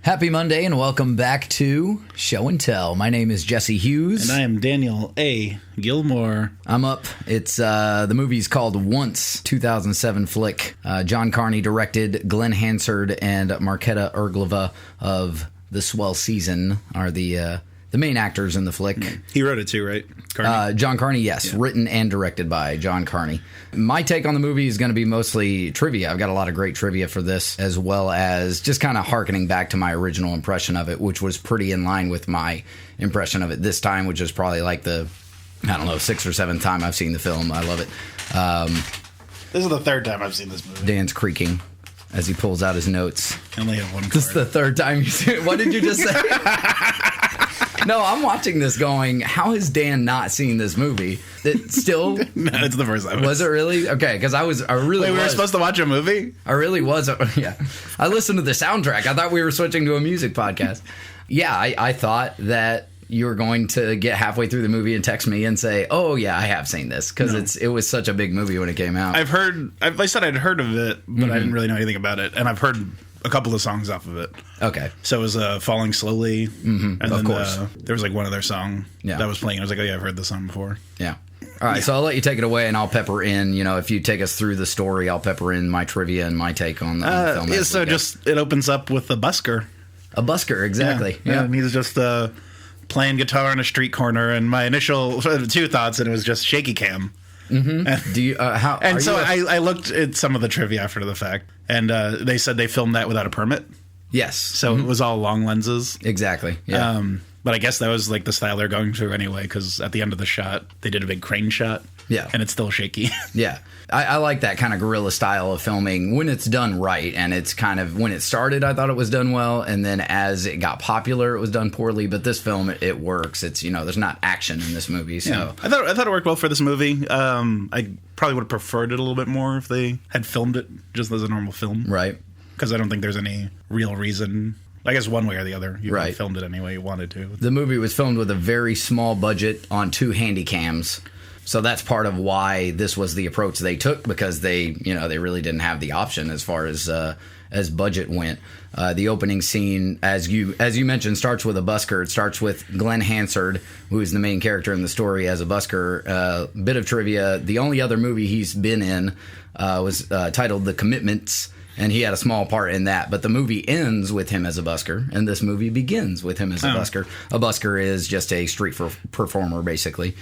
Happy Monday and welcome back to Show and Tell. My name is Jesse Hughes. And I am Daniel A. Gilmore. I'm up. It's the movie's called Once, 2007 flick. John Carney directed. Glenn Hansard and Marketa Erglova of The Swell Season are the main actors in the flick. He wrote it too, right? Carney? John Carney, yes. Yeah. Written and directed by John Carney. My take on the movie is going to be mostly trivia. I've got a lot of great trivia for this, as well as just kind of hearkening back to my original impression of it, which was pretty in line with my impression of it this time, which is probably like the, I don't know, 6th or 7th time I've seen the film. I love it. This is the 3rd time I've seen this movie. Dan's creaking as he pulls out his notes. I only have one card. This is the 3rd time you've seen it. What did you just say? No, I'm watching this going, how has Dan not seen this movie? It still... No, it's the first time. Was it really? Okay, because I really Wait, we were supposed to watch a movie? I really was. Yeah. I listened to the soundtrack. I thought we were switching to a music podcast. Yeah, I thought that you were going to get halfway through the movie and text me and say, oh, yeah, I have seen this, because it was such a big movie when it came out. I said I'd heard of it, but I didn't really know anything about it, and I've heard a couple of songs off of it. Okay. So it was Falling Slowly. Mm-hmm. And of then, course. There was like one other song that was playing. I was like, oh yeah, I've heard this song before. Yeah. All right, so I'll let you take it away, and I'll pepper in, if you take us through the story, I'll pepper in my trivia and my take on the film. Yeah, so it opens up with a busker. A busker, exactly. Yeah. And he's just playing guitar on a street corner, and my initial 2 thoughts, and it was just shaky cam. Mm-hmm. Do you? I looked at some of the trivia after the fact, and they said they filmed that without a permit. Yes. So it was all long lenses. Exactly. Yeah. But I guess that was like the style they're going through anyway, because at the end of the shot, they did a big crane shot. Yeah. And it's still shaky. Yeah. I like that kind of guerrilla style of filming when it's done right. And it's kind of, when it started, I thought it was done well. And then as it got popular, it was done poorly. But this film, it works. It's, there's not action in this movie. So yeah. I thought it worked well for this movie. I probably would have preferred it a little bit more if they had filmed it just as a normal film. Right. Because I don't think there's any real reason. I guess one way or the other, you filmed it any way you wanted to. The movie was filmed with a very small budget on 2 handy cams. So that's part of why this was the approach they took, because they really didn't have the option as far as budget went. The opening scene, as you mentioned, starts with a busker. It starts with Glenn Hansard, who is the main character in the story, as a busker. Bit of trivia: the only other movie he's been in was titled The Commitments, and he had a small part in that. But the movie ends with him as a busker, and this movie begins with him as a busker. A busker is just a street performer, basically,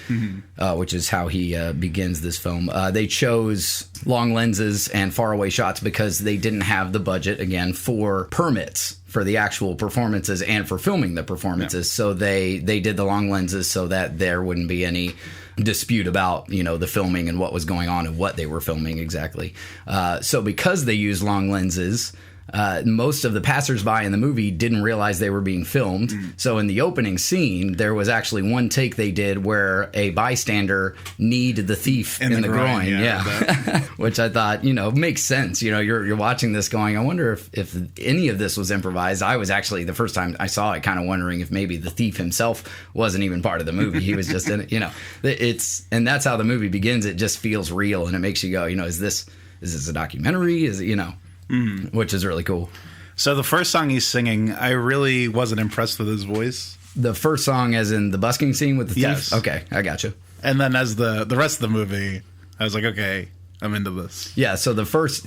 which is how he begins this film. They chose long lenses and faraway shots because they didn't have the budget, again, for permits for the actual performances and for filming the performances. Yeah. So they did the long lenses so that there wouldn't be any dispute about the filming and what was going on and what they were filming exactly. So because they used long lenses, most of the passersby in the movie didn't realize they were being filmed. So in the opening scene, there was actually one take they did where a bystander kneed the thief in the groin. Yeah. Which I thought, makes sense. You're watching this going, I wonder if any of this was improvised. I was actually, the first time I saw it, kind of wondering if maybe the thief himself wasn't even part of the movie. He was just in it, and that's how the movie begins. It just feels real, and it makes you go, is this a documentary? Is it, which is really cool. So the first song he's singing, I really wasn't impressed with his voice. The first song as in the busking scene with the thief? Yes. Okay, I gotcha. And then as the rest of the movie, I was like, okay, I'm into this. Yeah, so the first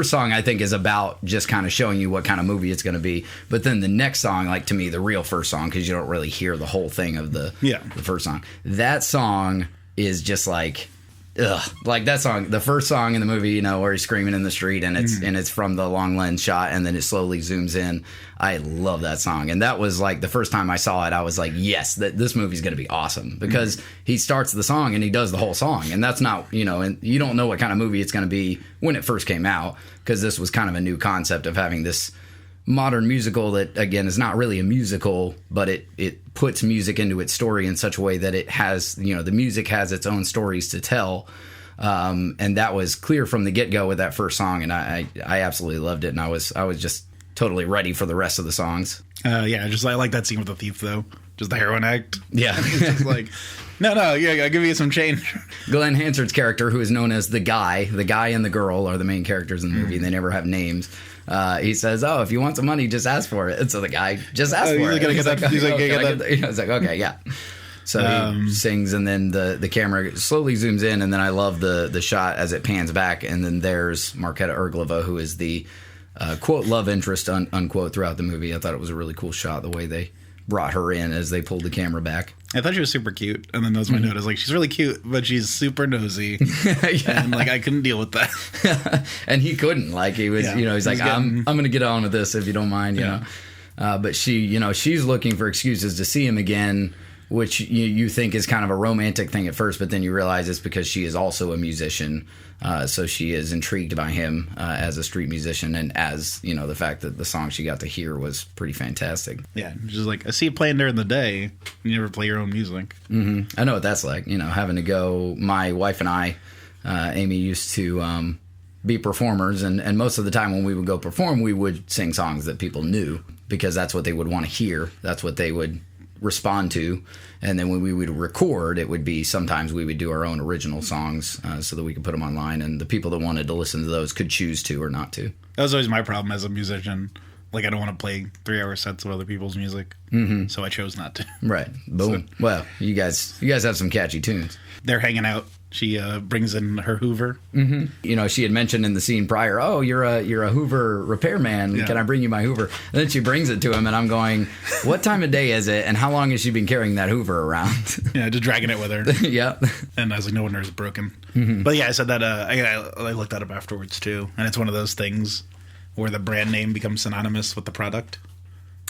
song I think is about just kind of showing you what kind of movie it's going to be. But then the next song, like to me, the real first song, because you don't really hear the whole thing of the first song. That song is just like... Ugh, like that song, the first song in the movie, where he's screaming in the street, and it's from the long lens shot, and then it slowly zooms in. I love that song, and that was like the first time I saw it. I was like, yes, this movie's going to be awesome, because he starts the song and he does the whole song, and that's not and you don't know what kind of movie it's going to be when it first came out, because this was kind of a new concept of having this modern musical that, again, is not really a musical, but it puts music into its story in such a way that it has, the music has its own stories to tell. And that was clear from the get-go with that first song, and I absolutely loved it, and I was just totally ready for the rest of the songs. I like that scene with the thief, though. Just the heroin act. Yeah. Just like, no, I'll give you some change. Glenn Hansard's character, who is known as the guy and the girl are the main characters in the movie, and they never have names. he says, "Oh, if you want some money, just ask for it." And so the guy just asked for it. He's like, "Okay, yeah." So he sings, and then the camera slowly zooms in, and then I love the shot as it pans back, and then there's Marketa Erglova, who is the quote love interest unquote throughout the movie. I thought it was a really cool shot the way they brought her in as they pulled the camera back. I thought she was super cute, and then that was my note. I was like, she's really cute, but she's super nosy, and like I couldn't deal with that. And he couldn't. Like he was, he's like, I'm going to get on with this if you don't mind, you know. But she, she's looking for excuses to see him again, which you think is kind of a romantic thing at first, but then you realize it's because she is also a musician. So she is intrigued by him as a street musician, and as, the fact that the song she got to hear was pretty fantastic. Yeah, just like, I see you playing during the day. You never play your own music. Mm-hmm. I know what that's like, having to go. My wife and I, Amy, used to be performers, and most of the time when we would go perform, we would sing songs that people knew because that's what they would want to hear. That's what they would respond to. And then when we would record, it would be sometimes we would do our own original songs so that we could put them online, and the people that wanted to listen to those could choose to or not to. That was always my problem as a musician. Like, I don't want to play 3-hour sets of other people's music, so I chose not to. Right. Boom. So, well, you guys have some catchy tunes. They're hanging out. She brings in her Hoover. Mm-hmm. She had mentioned in the scene prior, "Oh, you're a Hoover repairman. Yeah. Can I bring you my Hoover?" And then she brings it to him, and I'm going, "What time of day is it? And how long has she been carrying that Hoover around?" Yeah, just dragging it with her. Yeah. And I was like, "No wonder it's broken." Mm-hmm. But yeah, I said that. I looked that up afterwards too, and it's one of those things where the brand name becomes synonymous with the product.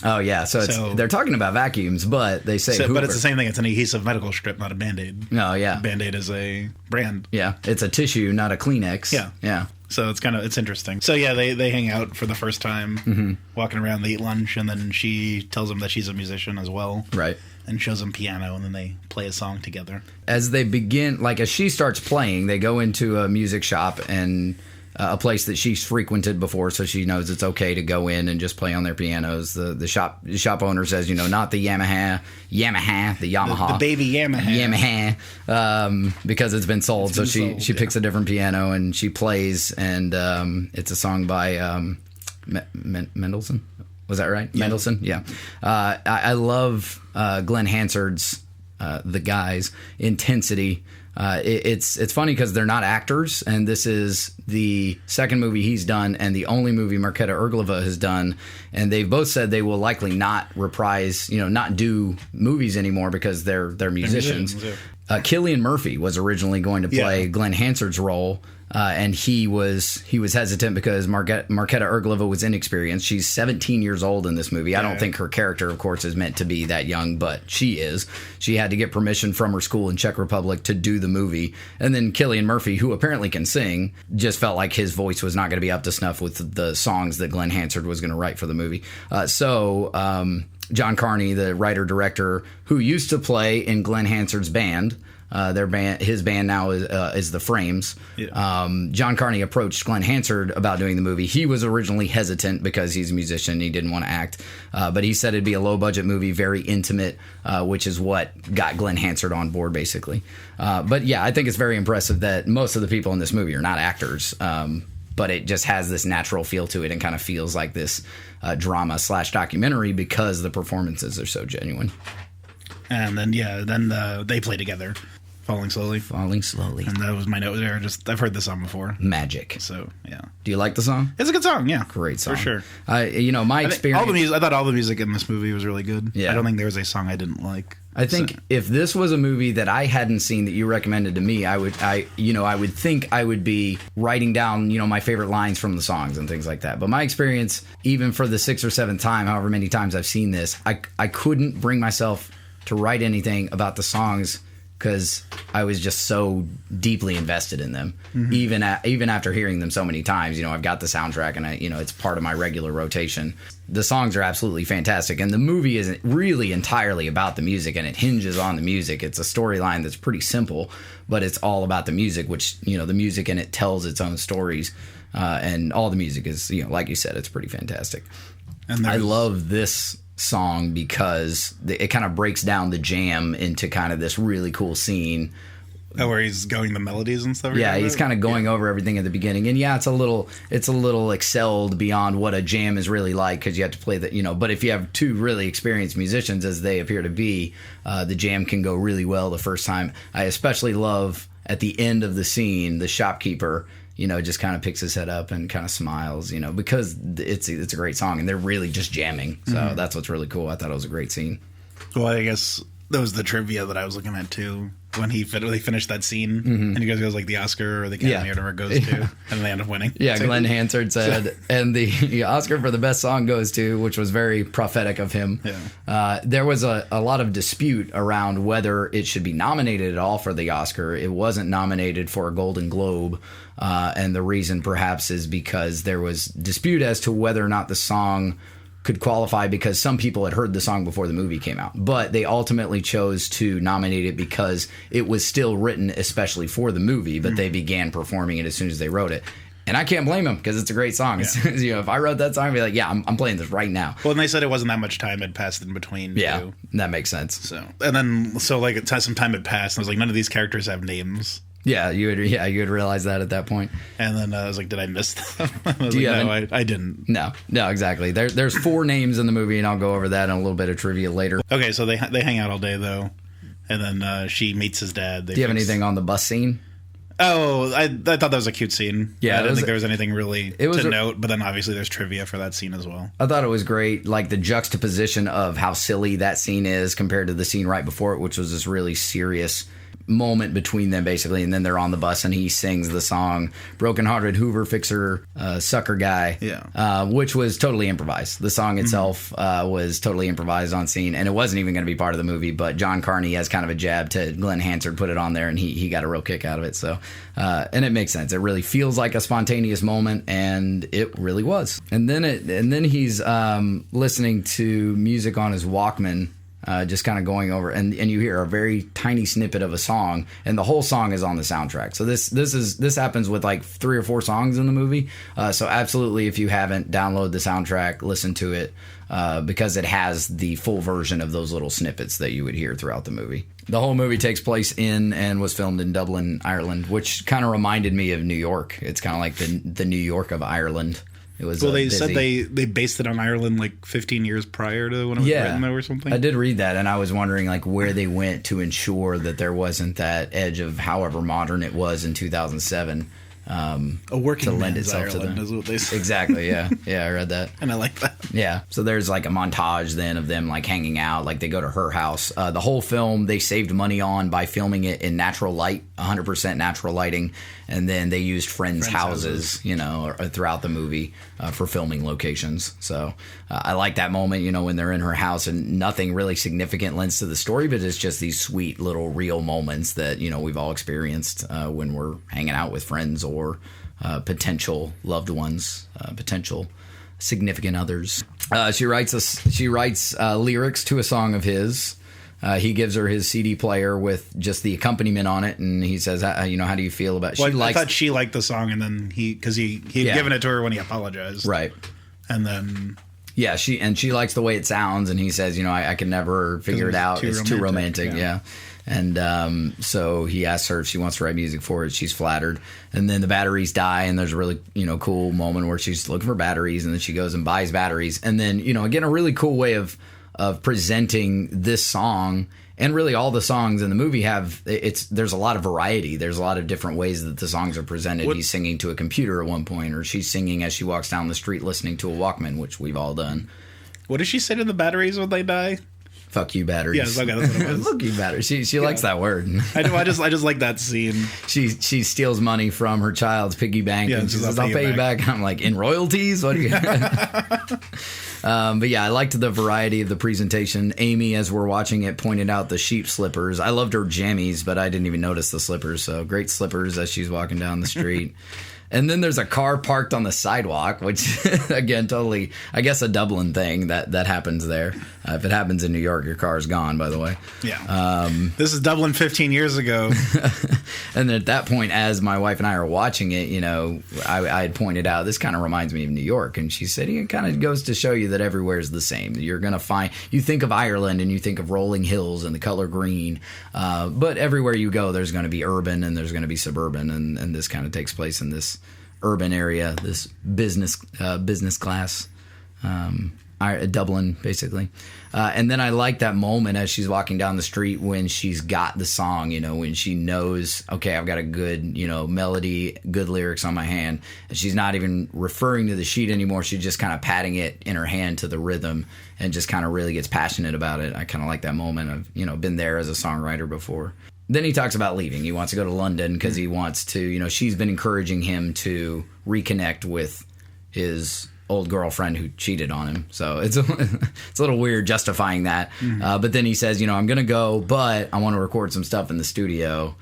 Oh, yeah. So they're talking about vacuums, but they say Hoover. But it's the same thing. It's an adhesive medical strip, not a Band-Aid. Oh, yeah. Band-Aid is a brand. Yeah. It's a tissue, not a Kleenex. Yeah. Yeah. So it's interesting. So, yeah, they hang out for the first time, walking around, they eat lunch, and then she tells him that she's a musician as well. Right. And shows him piano, and then they play a song together. As they begin, as she starts playing, they go into a music shop and... a place that she's frequented before, so she knows it's okay to go in and just play on their pianos. The shop owner says, not the Yamaha, the baby Yamaha, because it's been sold. So she picks a different piano and she plays, and it's a song by Mendelssohn. Was that right? Yeah. Mendelssohn, yeah. I love Glenn Hansard's The Guys intensity. It's funny because they're not actors, and this is the second movie he's done and the only movie Marketa Erglova has done, and they've both said they will likely not reprise, not do movies anymore because they're musicians. Cillian Murphy was originally going to play Glenn Hansard's role, and he was hesitant because Marketa Erglova was inexperienced. She's 17 years old in this movie. I don't think her character, of course, is meant to be that young, but she is. She had to get permission from her school in Czech Republic to do the movie. And then Cillian Murphy, who apparently can sing, just felt like his voice was not going to be up to snuff with the songs that Glenn Hansard was going to write for the movie. John Carney, the writer-director, who used to play in Glenn Hansard's band, his band now is the Frames. Yeah. John Carney approached Glenn Hansard about doing the movie. He was originally hesitant because he's a musician. He didn't want to act. But he said it'd be a low-budget movie, very intimate, which is what got Glenn Hansard on board, basically. But yeah, I think it's very impressive that most of the people in this movie are not actors. But it just has this natural feel to it and kind of feels like this drama/documentary because the performances are so genuine. And then, they play together. Falling Slowly. And that was my note there. I've heard this song before. Magic. So, yeah. Do you like the song? It's a good song, yeah. Great song. For sure. My experience... I thought all the music in this movie was really good. Yeah. I don't think there was a song I didn't like. I think if this was a movie that I hadn't seen that you recommended to me, I would think I would be writing down, my favorite lines from the songs and things like that. But my experience, even for the 6th or 7th time, however many times I've seen this, I couldn't bring myself to write anything about the songs because I was just so deeply invested in them. Mm-hmm. Even after hearing them so many times, I've got the soundtrack and it's part of my regular rotation. The songs are absolutely fantastic, and the movie isn't really entirely about the music, and it hinges on the music. It's a storyline that's pretty simple, but it's all about the music, which the music in it tells its own stories, and all the music is like you said, it's pretty fantastic. And I love this song because it kind of breaks down the jam into kind of this really cool scene Oh, where he's going the melodies and stuff? Yeah, he's kind of going over everything at the beginning. And yeah, it's a little excelled beyond what a jam is really like, because you have to play the, but if you have two really experienced musicians, as they appear to be, the jam can go really well the first time. I especially love at the end of the scene, the shopkeeper, just kind of picks his head up and kind of smiles, because it's a great song and they're really just jamming. So that's what's really cool. I thought it was a great scene. Well, I guess that was the trivia that I was looking at too. When they finished that scene, and he goes like the Oscar or the Academy or whatever it goes to, and they end up winning. Yeah, Glenn Hansard said, and the Oscar for the best song goes to, which was very prophetic of him. Yeah. There was a lot of dispute around whether it should be nominated at all for the Oscar. It wasn't nominated for a Golden Globe, and the reason perhaps is because there was dispute as to whether or not the song could qualify, because some people had heard the song before the movie came out, but they ultimately chose to nominate it because it was still written especially for the movie, but they began performing it as soon as they wrote it. And I can't blame them, because it's a great song. Yeah. If I wrote that song, I'd be like, yeah, I'm playing this right now. Well, and they said it wasn't that much time had passed in between. Yeah, too. That makes sense. So some time had passed, and I was like, none of these characters have names. Yeah, you would realize that at that point. And then I was like, did I miss them? I didn't. No, exactly. There's 4 names in the movie, and I'll go over that in a little bit of trivia later. Okay, so they hang out all day, though. And then she meets his dad. Do you have anything on the bus scene? Oh, I thought that was a cute scene. Yeah, I didn't think there was anything really to note, but then obviously there's trivia for that scene as well. I thought it was great, like the juxtaposition of how silly that scene is compared to the scene right before it, which was this really serious moment between them, basically, and then they're on the bus and he sings the song Broken-Hearted Hoover Fixer Sucker Guy, which was totally improvised. The song itself was totally improvised on scene, and it wasn't even going to be part of the movie, but John Carney has kind of a jab to Glenn Hansard, put it on there, and he got a real kick out of it. So and it makes sense. It really feels like a spontaneous moment, and it really was. And then he's listening to music on his Walkman, just kind of going over, and you hear a very tiny snippet of a song, and the whole song is on the soundtrack. So this happens with like 3 or 4 songs in the movie. So absolutely, if you haven't, download the soundtrack, listen to it, because it has the full version of those little snippets that you would hear throughout the movie. The whole movie takes place in and was filmed in Dublin, Ireland, which kind of reminded me of New York. It's kind of like the New York of Ireland. It was they said they based it on Ireland like 15 years prior to when it was written, though, or something. I did read that, and I was wondering like where they went to ensure that there wasn't that edge of however modern it was in 2007. A working to lend man's itself Ireland to them. is what they said. Exactly, yeah. I read that. And I like that. Yeah, so there's like a montage then of them like hanging out, like they go to her house. The whole film they saved money on by filming it in natural light, 100% natural lighting, and then they used friends' houses, throughout the movie for filming locations. So I like that moment, when they're in her house and nothing really significant lends to the story, but it's just these sweet little real moments that, we've all experienced when we're hanging out with friends or potential loved ones, potential significant others. She writes lyrics to a song of his. He gives her his CD player with just the accompaniment on it, and he says, how do you feel about it? Well, I thought she liked the song, and then because he had given it to her when he apologized. Right. And then... Yeah, she likes the way it sounds, and he says, I can never figure it out. It's too romantic. Yeah. And so he asks her if she wants to write music for it. She's flattered. And then the batteries die, and there's a really, cool moment where she's looking for batteries, and then she goes and buys batteries. And then, again, a really cool way of presenting this song, and really all the songs in the movie there's a lot of variety. There's a lot of different ways that the songs are presented. He's singing to a computer at one point, or she's singing as she walks down the street listening to a Walkman, which we've all done. What does she say to the batteries when they die? Fuck you, batteries. Yeah, okay, that's what it was. Fuck you, batteries. She likes that word. I know. I just like that scene. She steals money from her child's piggy bank, and she says, "I'll pay you back." I'm like, in royalties? What do you? But yeah, I liked the variety of the presentation. Amy, as we're watching it, pointed out the sheep slippers. I loved her jammies, but I didn't even notice the slippers. So great slippers as she's walking down the street. And then there's a car parked on the sidewalk, which, again, totally, I guess, a Dublin thing that happens there. If it happens in New York, your car's gone, by the way. Yeah. This is Dublin 15 years ago. And then at that point, as my wife and I are watching it, I had pointed out, this kind of reminds me of New York. And she said, it kind of goes to show you that everywhere is the same. You're going to find, you think of Ireland and you think of rolling hills and the color green. But everywhere you go, there's going to be urban and there's going to be suburban. And this kind of takes place in this urban area, this business class, Dublin, basically. And then I like that moment as she's walking down the street when she's got the song, when she knows, okay, I've got a good, melody, good lyrics on my hand. And she's not even referring to the sheet anymore. She's just kind of patting it in her hand to the rhythm and just kind of really gets passionate about it. I kind of like that moment of, been there as a songwriter before. Then he talks about leaving. He wants to go to London because he wants to, she's been encouraging him to reconnect with his old girlfriend who cheated on him. So it's a little weird justifying that. But then he says, I'm going to go, but I want to record some stuff in the studio,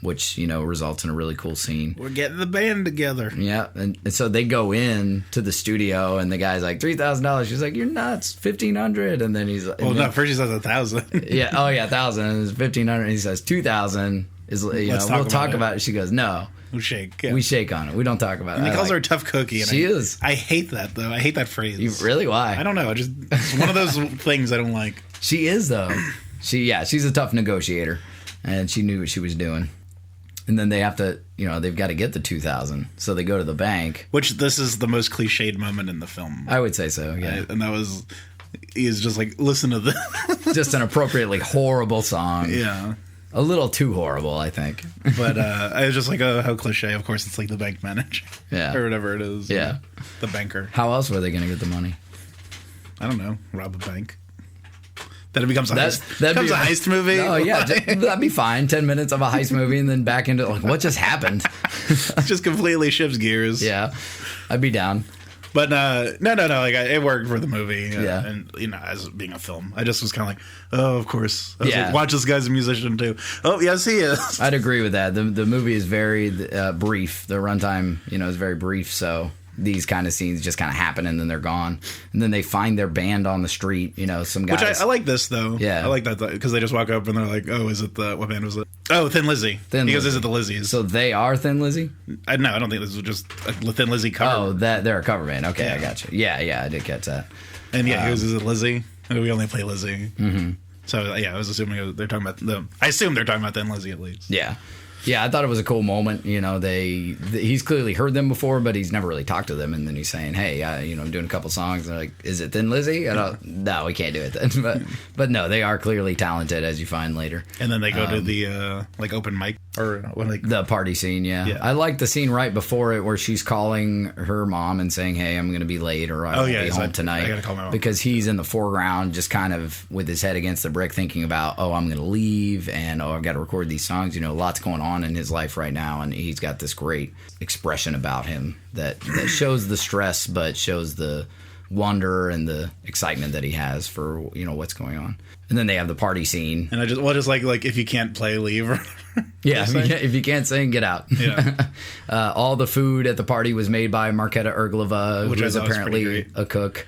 which, results in a really cool scene. We're getting the band together. Yeah. And so they go in to the studio and the guy's like, $3,000. She's like, you're nuts. $1,500. And then he's like, well, no, first he says 1,000. Yeah. Oh yeah. 1,000. And it's $1,500. And he says 2,000 is, we'll talk about it. She goes, no. We shake. Yeah. We shake on it. We don't talk about it. And he calls her a tough cookie. And she is. I hate that, though. I hate that phrase. Really? Why? I don't know. It's one of those things I don't like. She is, though. She's a tough negotiator. And she knew what she was doing. And then they have to, they've got to get the $2,000. So they go to the bank. Which this is the most cliched moment in the film. I would say so, yeah. And that was, he is just like, listen to this. Just an appropriately horrible song. Yeah. A little too horrible, I think. But I was just like, oh, how cliche. Of course, it's like the bank manager. Yeah. Or whatever it is. Yeah. The banker. How else were they going to get the money? I don't know. Rob a bank. Then it becomes a heist movie. Oh, yeah. That'd be fine. 10 minutes of a heist movie and then back into, what just happened? Just completely shifts gears. Yeah. I'd be down. But no. Like it worked for the movie, yeah. And as being a film, I just was kind of like, oh, of course. I was yeah. like, watch, this guy's a musician too. Oh, yes, he is. I'd agree with that. The movie is very brief. The runtime, is very brief. So these kind of scenes just kind of happen and then they're gone. And then they find their band on the street. Some guys. Which I like this though. Yeah, I like that because they just walk up and they're like, oh, is it what band was it? Oh, Thin Lizzy. Is it the Lizzies? So they are Thin Lizzy? I don't think this was just a Thin Lizzy cover. Oh, they're a cover band. Okay, yeah. I got you. Yeah, I did catch that. And yeah, he goes, is it Lizzy? We only play Lizzy. Mm-hmm. So yeah, I was assuming they're talking about them. I assume they're talking about Thin Lizzy at least. Yeah. Yeah, I thought it was a cool moment. He's clearly heard them before, but he's never really talked to them. And then he's saying, "Hey, I'm doing a couple songs." And they're like, "Is it Thin Lizzy?" No, we can't do it then. But no, they are clearly talented, as you find later. And then they go to the open mic or the party scene. Yeah, I like the scene right before it where she's calling her mom and saying, "Hey, I'm going to be late, or I won't be home tonight." I got to call my mom because he's in the foreground, just kind of with his head against the brick, thinking about, "Oh, I'm going to leave, and I've got to record these songs." Lots going on in his life right now, and he's got this great expression about him that shows the stress but shows the wonder and the excitement that he has for what's going on. And then they have the party scene, and I just like if you can't play, leave. Yeah, if you can't sing, get out. Yeah. All the food at the party was made by Marketa Erglova, who is apparently a cook.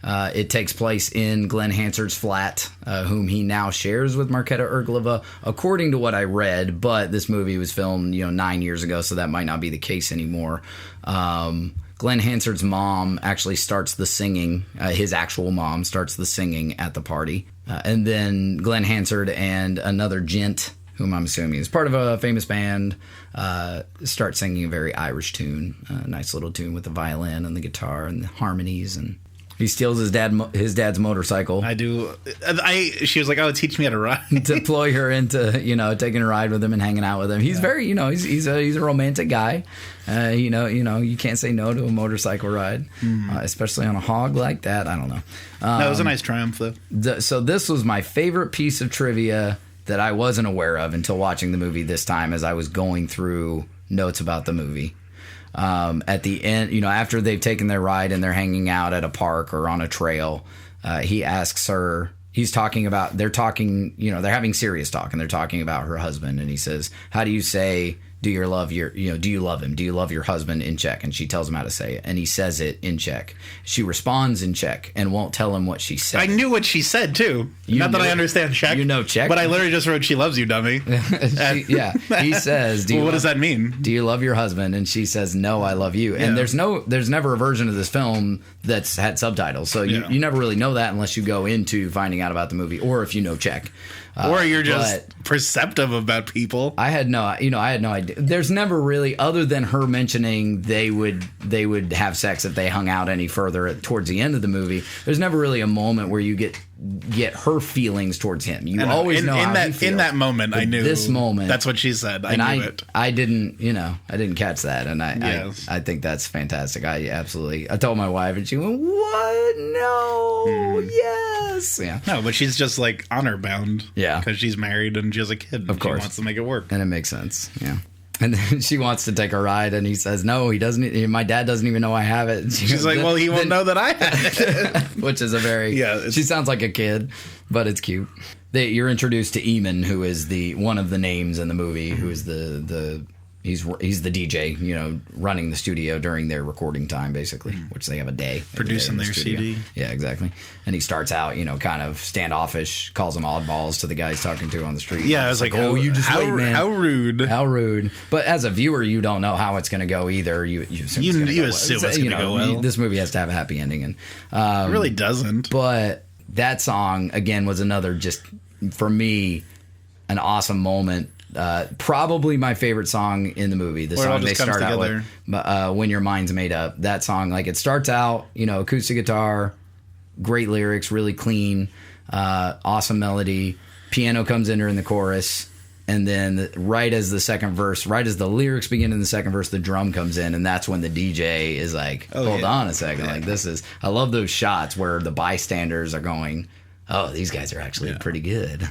It takes place in Glenn Hansard's flat, whom he now shares with Marketa Erglova, according to what I read. But this movie was filmed, 9 years ago, so that might not be the case anymore. Glenn Hansard's mom actually starts the singing. His actual mom starts the singing at the party. And then Glenn Hansard and another gent, whom I'm assuming is part of a famous band, start singing a very Irish tune. A nice little tune with the violin and the guitar and the harmonies, and he steals his dad's motorcycle. I do. She was like, "Oh, teach me how to ride." To ploy her into, taking a ride with him and hanging out with him. He's very, he's a romantic guy. You can't say no to a motorcycle ride, especially on a hog like that. I don't know. That was a nice triumph, though. So this was my favorite piece of trivia that I wasn't aware of until watching the movie this time, as I was going through notes about the movie. At the end, after they've taken their ride and they're hanging out at a park or on a trail, he asks her, they're having serious talk and they're talking about her husband. And he says, how do you say do you love him? Do you love your husband in Czech? And she tells him how to say it. And he says it in Czech. She responds in Czech and won't tell him what she said. I knew what she said, too. Not that I understand Czech. You know Czech? But I literally just wrote, she loves you, dummy. He says, what does that mean? Do you love your husband? And she says, no, I love you. And there's never a version of this film that's had subtitles. So you never really know that unless you go into finding out about the movie, or if you know Czech. Or you're just perceptive about people. I had no idea. There's never really, other than her mentioning they would have sex if they hung out any further towards the end of the movie. There's never really a moment where you get her feelings towards him. You always know how he feels. In that moment, I knew this moment. That's what she said. I knew it. I didn't catch that, and I think that's fantastic. I told my wife, and she went, "What? No, yes, yeah." No, but she's just like honor bound. Yeah, because she's married and she has a kid. Of course, she wants to make it work, and it makes sense. Yeah. And then she wants to take a ride, and he says, "No, he doesn't. My dad doesn't even know I have it." And she's like, "Well, he won't know that I have it," which is a very She sounds like a kid, but it's cute. You're introduced to Eamon, who is one of the names in the movie, who is he's the DJ, running the studio during their recording time, basically, which they have a day producing their CD. Yeah, exactly. And he starts out, kind of standoffish, calls them oddballs to the guys talking to on the street. Yeah, I was like, "Oh, you just wait, man! How rude! How rude!" But as a viewer, you don't know how it's going to go either. You assume it's going to go well. This movie has to have a happy ending, and it really doesn't. But that song again was another, just for me, an awesome moment. Probably my favorite song in the movie. The song they start out with, "When Your Mind's Made Up." That song, like, it starts out, acoustic guitar, great lyrics, really clean, awesome melody. Piano comes in during the chorus, and then right as the lyrics begin in the second verse, the drum comes in, and that's when the DJ is like, "Hold on a second, like this is." I love those shots where the bystanders are going, "Oh, these guys are actually pretty good."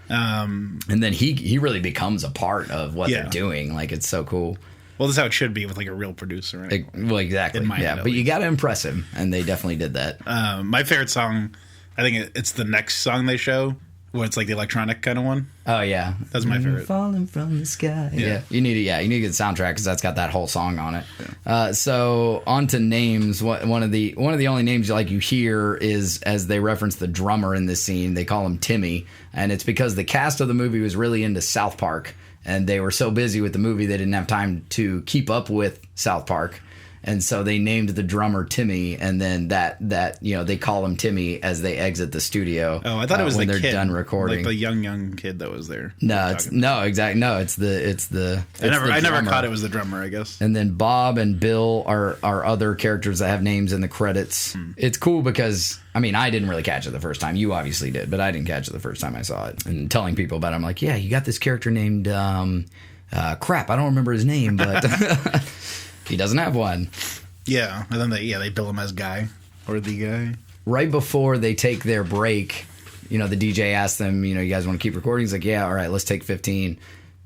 And then he really becomes a part of what they're doing. Like, it's so cool. Well, this is how it should be with like a real producer. Right? Well, exactly. But you got to impress him, and they definitely did that. My favorite song, I think it's the next song they show, where it's like the electronic kind of one. Oh yeah, that's my favorite. Falling from the sky. Yeah, you need to get the soundtrack because that's got that whole song on it. Yeah. So on to names. One of the only names you hear is, as they reference the drummer in this scene, they call him Timmy, and it's because the cast of the movie was really into South Park, and they were so busy with the movie they didn't have time to keep up with South Park. And so they named the drummer Timmy, and then that they call him Timmy as they exit the studio. Oh, I thought it was when the they're kid, done recording, like the young kid that was there. It's the. I never caught it was the drummer, I guess. And then Bob and Bill are other characters that have names in the credits. It's cool because I didn't really catch it the first time. You obviously did, but I didn't catch it the first time I saw it. And telling people about it, I'm like, yeah, you got this character named crap. I don't remember his name, but. He doesn't have one. Yeah, and then they bill him as Guy or the guy. Right before they take their break, the DJ asks them, you guys want to keep recording? He's like, yeah, all right, let's take 15.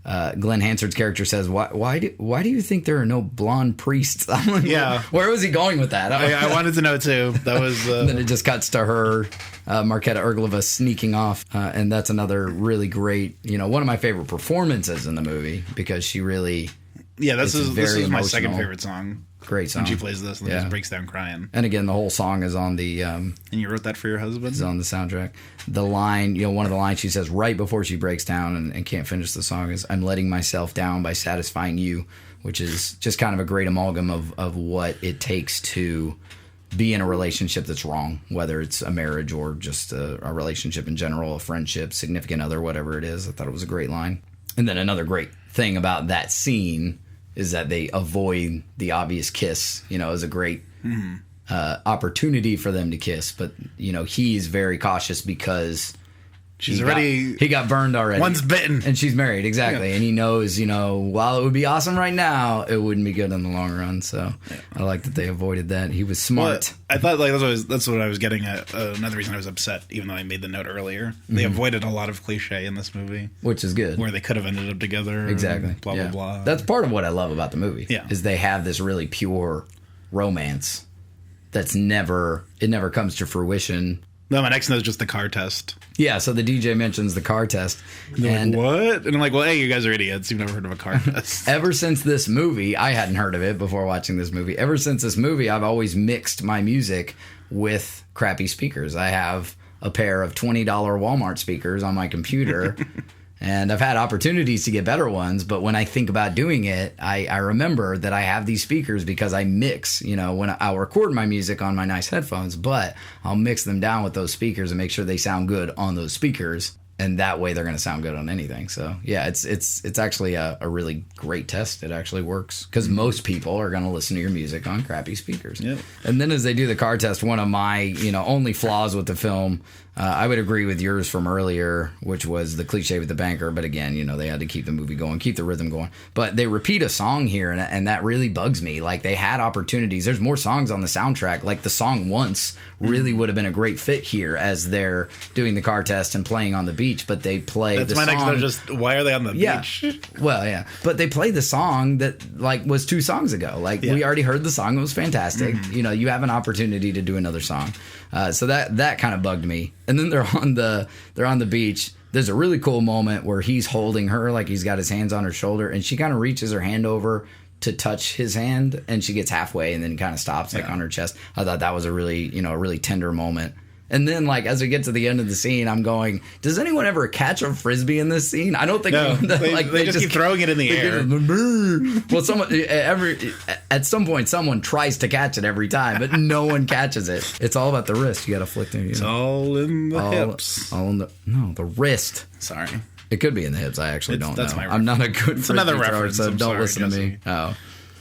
Glenn Hansard's character says, why do you think there are no blonde priests? I'm like, yeah. Where was he going with that? I wanted to know too. That was. And then it just cuts to her, Marketa Erglova, sneaking off, and that's another really great, one of my favorite performances in the movie because she really. Yeah, this is my second favorite song. Great song. When she plays this and then just breaks down crying. And again, the whole song is on the... and you wrote that for your husband? It's on the soundtrack. The line, one of the lines she says right before she breaks down and can't finish the song is, "I'm letting myself down by satisfying you," which is just kind of a great amalgam of what it takes to be in a relationship that's wrong, whether it's a marriage or just a relationship in general, a friendship, significant other, whatever it is. I thought it was a great line. And then another great thing about that scene is that they avoid the obvious kiss, as a great opportunity for them to kiss. But, he's very cautious because he got burned already. One's bitten. And she's married, exactly. Yeah. And he knows, while it would be awesome right now, it wouldn't be good in the long run. So I like that they avoided that. He was smart. Well, I thought that's what I was getting at. Another reason I was upset, even though I made the note earlier. They avoided a lot of cliche in this movie. Which is good. Where they could have ended up together. Exactly. Blah, blah, blah. That's part of what I love about the movie. Yeah. Is they have this really pure romance that's never comes to fruition. No, my next note is just the car test. Yeah, so the DJ mentions the car test. And like, what? And I'm like, well, hey, you guys are idiots. You've never heard of a car test. Ever since this movie, I hadn't heard of it before watching this movie. Ever since this movie, I've always mixed my music with crappy speakers. I have a pair of $20 Walmart speakers on my computer. And I've had opportunities to get better ones, but when I think about doing it, I remember that I have these speakers because I mix, when I'll record my music on my nice headphones, but I'll mix them down with those speakers and make sure they sound good on those speakers. And that way they're going to sound good on anything. So yeah, it's actually a really great test. It actually works because most people are going to listen to your music on crappy speakers. Yep. And then as they do the car test, one of my only flaws with the film, I would agree with yours from earlier, which was the cliche with the banker. But again, they had to keep the movie going, keep the rhythm going. But they repeat a song here, and that really bugs me. Like, they had opportunities. There's more songs on the soundtrack. Like, the song Once really would have been a great fit here as they're doing the car test and playing on the beach. But they play That's the my song. next note, just why are they on the beach? Well, yeah. But they play the song that, was 2 songs ago. We already heard the song. It was fantastic. Mm-hmm. You have an opportunity to do another song. So that kind of bugged me. And then they're on the beach. There's a really cool moment where he's holding her, like he's got his hands on her shoulder, and she kind of reaches her hand over to touch his hand, and she gets halfway and then kind of stops on her chest. I thought that was a really tender moment. And then, as we get to the end of the scene, I'm going, does anyone ever catch a Frisbee in this scene? I don't think... No, they just keep throwing it in the air. Well, at some point, someone tries to catch it every time, but no one catches it. It's all about the wrist. You got to flick them. It's all in the hips. All in the wrist. Sorry. It could be in the hips. I actually don't know. I'm not a good Frisbee another thrower, reference. so don't listen to me. Oh.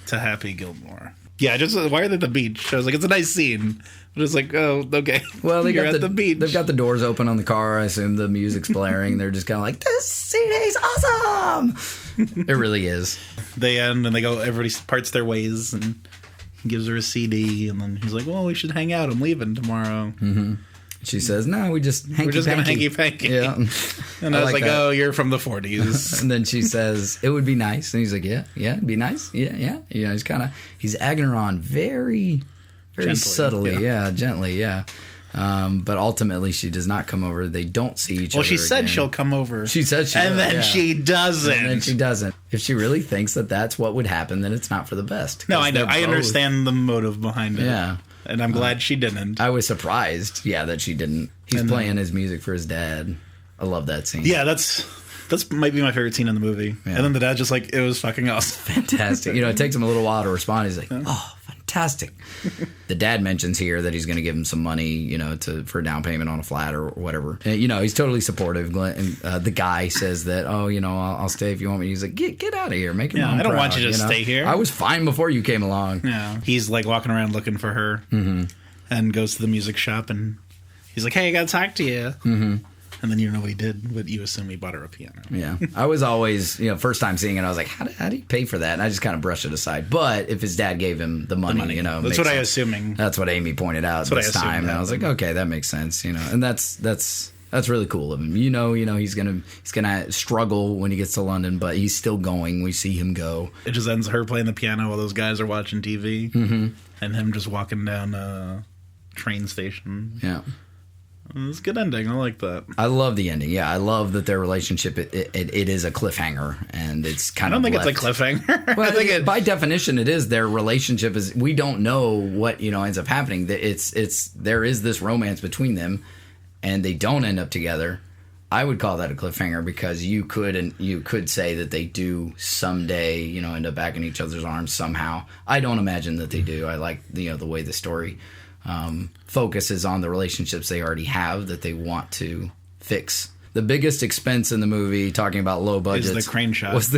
To Happy Gilmore. Yeah, just why are they at the beach? I was like, it's a nice scene. But it's like, oh, okay. Well, You're at the beach. They've got the doors open on the car. I assume the music's blaring. They're just kind of like, this CD's awesome. It really is. They end and they go, everybody parts their ways and he gives her a CD. And then he's like, well, we should hang out. I'm leaving tomorrow. Mm-hmm. She says, no, we're just going to hanky-panky. Yeah. And I was like, oh, you're from the 40s. And then she says, it would be nice. And he's like, yeah, it'd be nice. Yeah. He's egging her on very gently, subtly. Yeah, gently, yeah. But ultimately, she does not come over. They don't see each other. Well, she said again. she'll come over. She said she will. And will, then she doesn't. And then she doesn't. If she really thinks that that's what would happen, then it's not for the best. No, I know. I understand the motive behind it. Yeah. And I'm glad she didn't. I was surprised, that she didn't. He's playing his music for his dad. I love that scene. Yeah, that's might be my favorite scene in the movie. Yeah. And then the dad just it was fucking awesome. Fantastic. It takes him a little while to respond. He's like, oh, fantastic. The dad mentions here that he's going to give him some money, for a down payment on a flat or whatever. And, he's totally supportive. The guy says that, I'll stay if you want me. He's like, get out of here. Make your mom I don't proud, want you to stay here. I was fine before you came along. Yeah. He's walking around looking for her and goes to the music shop and he's like, hey, I got to talk to you. Mm-hmm. And then you don't know what he did, but you assume he bought her a piano. Yeah. I was always, first time seeing it, I was like, how do you pay for that? And I just kind of brushed it aside. But if his dad gave him the money. That's what I was assuming. That's what Amy pointed out this time. And I was like, okay, that makes sense, And that's really cool of him. He's gonna struggle when he gets to London, but he's still going. We see him go. It just ends her playing the piano while those guys are watching TV. Mm-hmm. And him just walking down a train station. Yeah. It's a good ending. I like that. I love the ending. Yeah, I love that their relationship. It is a cliffhanger, and it's kind of. I don't think it's a cliffhanger. Well, I think by definition, it is. Their relationship is. We don't know what ends up happening. It's there is this romance between them, and they don't end up together. I would call that a cliffhanger because you could say that they do someday, end up back in each other's arms somehow. I don't imagine that they do. I like the way the story. Focuses on the relationships they already have that they want to fix. The biggest expense in the movie, talking about low budgets, was the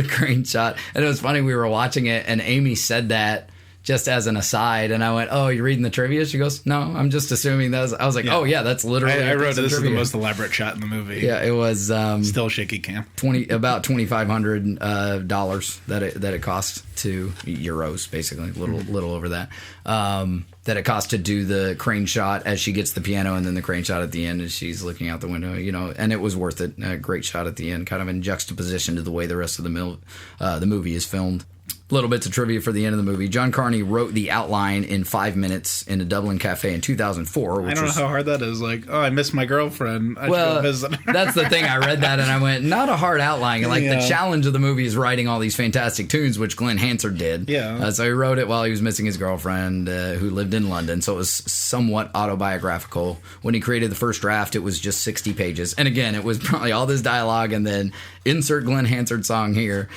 crane shot. And it was funny, we were watching it and Amy said that just as an aside, and I went, oh, you're reading the trivia? She goes, no, I'm just assuming that was... I was like, oh, yeah, that's literally... I wrote this is the most elaborate shot in the movie. Yeah, it was... still shaky cam. About $2,500 that it cost to... Euros, basically, a little over that. That it cost to do the crane shot as she gets the piano, and then the crane shot at the end as she's looking out the window, and it was worth it. A great shot at the end, kind of in juxtaposition to the way the rest of the movie is filmed. little bits of trivia for the end of the movie. John Carney wrote the outline in 5 minutes in a Dublin cafe in 2004. Which I don't know how hard that is. Like, I miss my girlfriend. I should go visit her. That's the thing. I read that and I went, not a hard outline. Like, the challenge of the movie is writing all these fantastic tunes, which Glenn Hansard did. Yeah. So he wrote it while he was missing his girlfriend, who lived in London. So it was somewhat autobiographical. When he created the first draft, it was just 60 pages. And again, it was probably all this dialogue and then insert Glenn Hansard song here.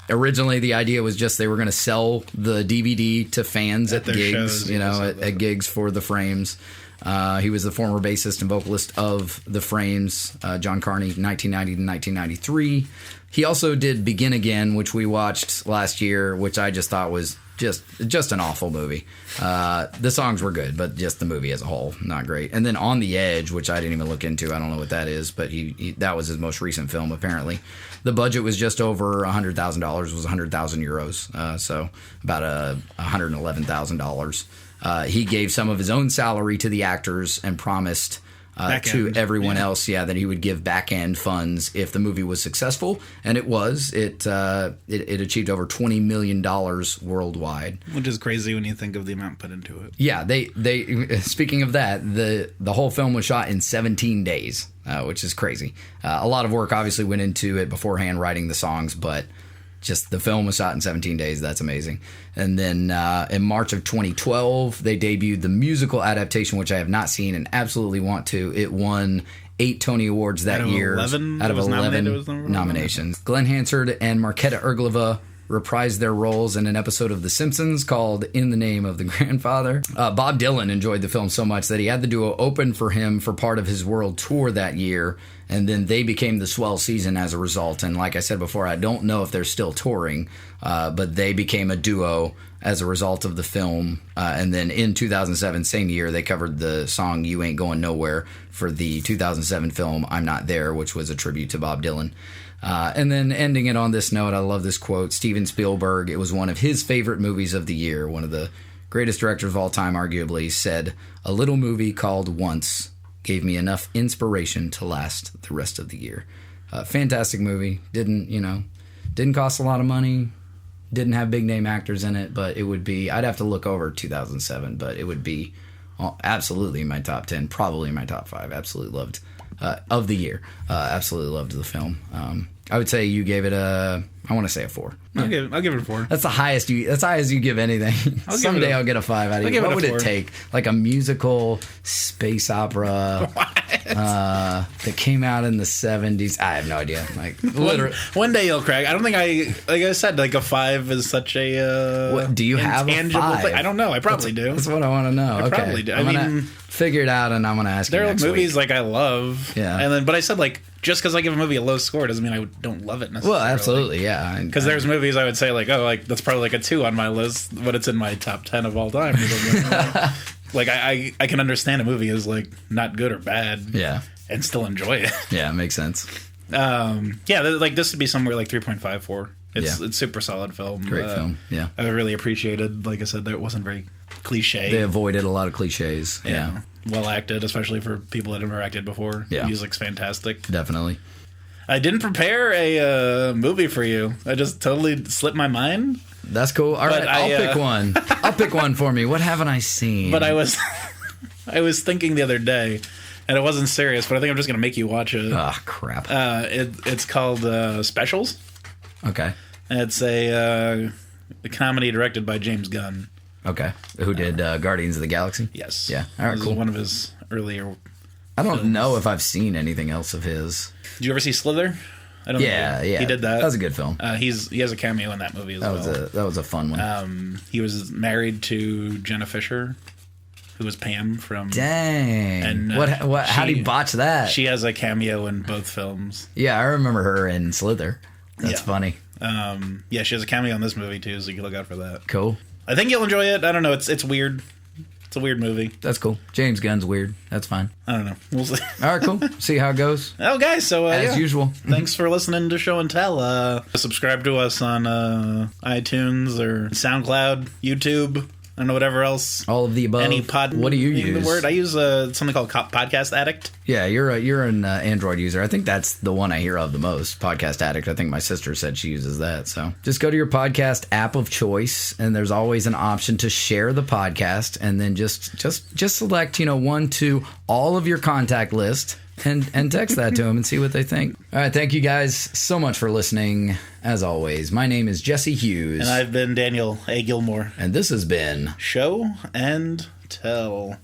Originally, the idea was just they were going to sell the DVD to fans at gigs, shows, at gigs for the Frames. He was the former bassist and vocalist of the Frames, John Carney, 1990 to 1993. He also did Begin Again, which we watched last year, which I just thought was just an awful movie. The songs were good, but just the movie as a whole, not great. And then On the Edge, which I didn't even look into. I don't know what that is, but that was his most recent film, apparently. The budget was just over $100,000, was 100,000 euros, so about $111,000. He gave some of his own salary to the actors and promised to everyone else, that he would give back-end funds if the movie was successful, and it was. It achieved over $20 million worldwide, which is crazy when you think of the amount put into it. Yeah, they speaking of that, the whole film was shot in 17 days, which is crazy. A lot of work obviously went into it beforehand, writing the songs, but just the film was shot in 17 days. That's amazing. And then in March of 2012, they debuted the musical adaptation, which I have not seen and absolutely want to. It won 8 Tony Awards that year out of 11 nominations. Glenn Hansard and Marketa Erglova reprised their roles in an episode of The Simpsons called In the Name of the Grandfather. Bob Dylan enjoyed the film so much that he had the duo open for him for part of his world tour that year, and then they became the swell season as a result. And like I said before, I don't know if they're still touring, but they became a duo as a result of the film. And then in 2007, same year, they covered the song You Ain't Going Nowhere for the 2007 film I'm Not There, which was a tribute to Bob Dylan. And then ending it on this note, I love this quote. Steven Spielberg, it was one of his favorite movies of the year. One of the greatest directors of all time, arguably, said, "A little movie called Once gave me enough inspiration to last the rest of the year." Fantastic movie. Didn't cost a lot of money. Didn't have big name actors in it, but it would be, I'd have to look over 2007, but it would be absolutely in my top 10, probably in my top 5. Absolutely loved of the year. Absolutely loved the film. I would say you gave it I want to say a 4. I'll give it a 4. That's the highest that's high as you give anything. Someday I'll get a 5 out of you. What would it take? Like a musical space opera that came out in the 70s. I have no idea. Like literally, one day you'll crack. I don't think like I said, like a 5 is such a what, do you have a 5? Thing. I don't know. I probably do. That's what I want to know. I probably do. I'm gonna figure it out, and I'm gonna ask you next week. There are movies like I love, but I said like just because I give a movie a low score doesn't mean I don't love it necessarily. Well, absolutely, yeah. Because there's movies I would say like, oh, like that's probably like a 2 on my list, but it's in my top 10 of all time. Like I can understand a movie is like not good or bad, and still enjoy it. Yeah, it makes sense. Like this would be somewhere like 3.5, 4. It's super solid film. Great film. Yeah, I really appreciated. Like I said, that it wasn't very cliche. They avoided a lot of cliches. Yeah. Well acted, especially for people that have never acted before. Yeah. Music's fantastic. Definitely. I didn't prepare a movie for you. I just totally slipped my mind. That's cool. All right, I'll pick one. I'll pick one for me. What haven't I seen? But I was thinking the other day, and it wasn't serious, but I think I'm just going to make you watch it. Oh, crap. It's called Specials. Okay. It's a comedy directed by James Gunn. Okay. Who did Guardians of the Galaxy? Yes. Yeah. All right, this cool. is one of his earlier I don't know if I've seen anything else of his. Did you ever see Slither? I don't know. He did that. That was a good film. He has a cameo in that movie as well. That was a fun one. He was married to Jenna Fisher, who was Pam from... Dang. And, how did he botch that? She has a cameo in both films. Yeah, I remember her in Slither. That's funny. She has a cameo in this movie, too, so you can look out for that. Cool. I think you'll enjoy it. I don't know. It's weird. It's a weird movie. That's cool. James Gunn's weird. That's fine. I don't know. We'll see. All right, cool. See how it goes. Oh, guys. So, as usual. Thanks for listening to Show and Tell. Subscribe to us on iTunes or SoundCloud, YouTube, I don't know, whatever else. All of the above. Any pod. What do you use? The word I use something called Podcast Addict. Yeah, you're an Android user. I think that's the one I hear of the most. Podcast Addict. I think my sister said she uses that. So just go to your podcast app of choice, and there's always an option to share the podcast, and then just select 1 to all of your contact list. And text that to them and see what they think. All right, thank you guys so much for listening. As always, my name is Jesse Hughes. And I've been Daniel A. Gilmore. And this has been Show and Tell.